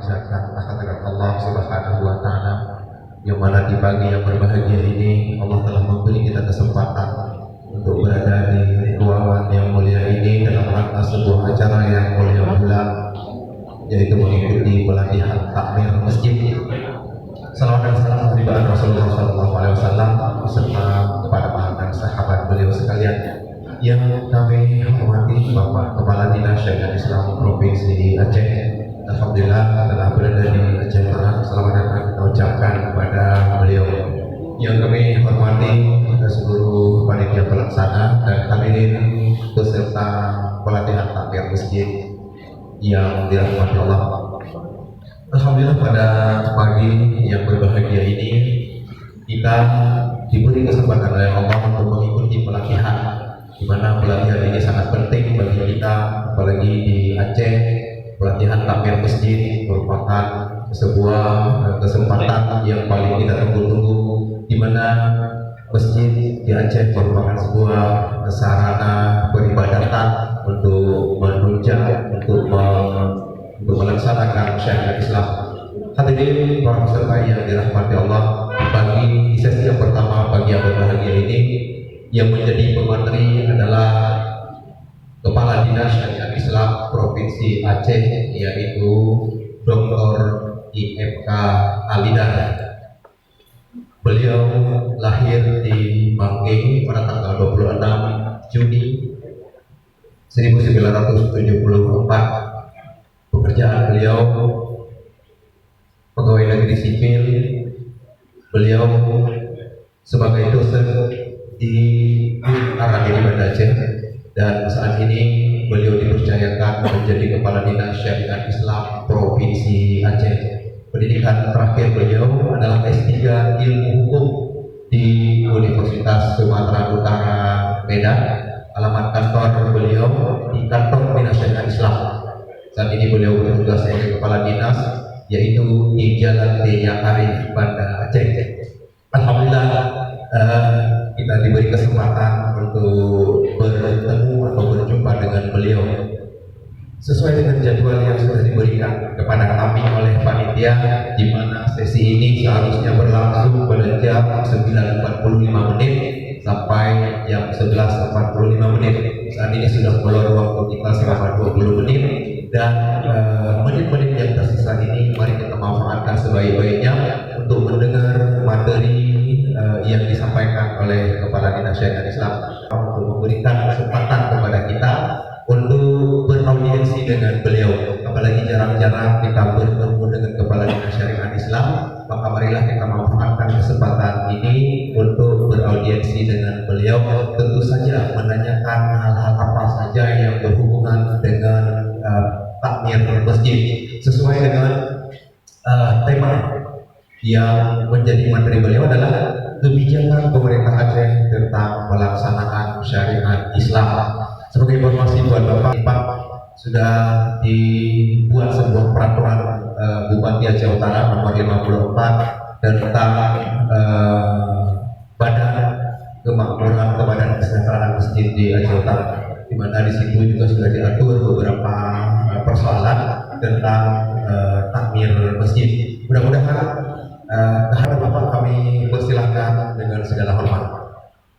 memanjatkan kehadirat Allah Subhanahu wa taala, yang mana di pagi yang berbahagia ini Allah telah memberi kita kesempatan untuk berada di ruangan yang mulia ini dalam rangka sebuah acara yang mulia pula, yaitu mengikuti pelatihan takmir masjid. Salawat dan salam kehadirat Rasulullah SAW beserta kepada para sahabat beliau sekalian. Yang kami hormati Bapak Kepala Dinas Syariat Islam Provinsi Aceh, alhamdulillah telah berada di Aceh Tengah. Selamat datang kita ucapkan kepada beliau. Yang kami hormati seluruh panitia pelaksana dan hadirin peserta pelatihan takmir masjid yang dirahmati Allah. Alhamdulillah pada pagi yang berbahagia ini kita diberi kesempatan oleh Allah untuk mengikuti pelatihan, di mana pelatihan ini sangat penting bagi kita, apalagi di Aceh. Pelatihan takmir masjid merupakan sebuah kesempatan yang paling kita tunggu-tunggu, di mana masjid di Aceh merupakan sebuah sarana peribadatan untuk menunjang, untuk melaksanakan syariat Islam. Hadirin para peserta yang dirahmati Allah, bagi sesi yang pertama pagi yang berbahagia ini, yang menjadi pemateri adalah Kepala Dinas Syariat Islam Provinsi Aceh, yaitu Dr. IFK Alida. Beliau lahir di Mangge pada tanggal 26 Juni 1974. Pekerjaan beliau pegawai negeri sipil. Beliau sebagai dosen di Aragedi Banda Aceh, dan saat ini beliau dipercayakan menjadi Kepala Dinas Syariat Islam Provinsi Aceh. Pendidikan terakhir beliau adalah S3 Ilmu Hukum di Universitas Sumatera Utara Medan. Alamat kantor beliau di Kantor Dinas Syariat Islam. Saat ini beliau bertugas sebagai Kepala Dinas, yaitu di Jalan Deya Arif Banda Aceh. Alhamdulillah kita diberi kesempatan untuk bertemu atau berjumpa dengan beliau sesuai dengan jadwal yang sudah diberikan kepada kami oleh panitia, di mana sesi ini seharusnya berlangsung pada jam 9.45 menit sampai jam 11.45 menit. Saat ini sudah molor waktu kita selama 20 menit, dan menit-menit yang tersisa ini mari kita manfaatkan sebaik-baiknya untuk mendengar materi yang disampaikan oleh Kepala Dinas Syariat Islam, untuk memberikan kesempatan kepada kita untuk beraudiensi dengan beliau. Apalagi jarang-jarang kita bertemu dengan Kepala Dinas Syariat Islam, maka marilah kita manfaatkan kesempatan ini untuk beraudiensi dengan beliau. Tentu saja menanyakan hal-hal apa saja yang berhubungan dengan takmir masjid sesuai dengan tema yang menjadi materi beliau adalah kebijakan pemerintah Aceh tentang pelaksanaan syariat Islam. Sebagai informasi buat Bapak, sudah dibuat sebuah peraturan Bupati Aceh Utara nomor 54 tentang Badan Kemakmuran Badan Kesejahteraan Masjid di Aceh Utara, di mana di situ juga sudah diatur beberapa persoalan tentang takmir masjid. Mudah-mudahan kehadiran Bapak kami persilahkan dengan segala hormat.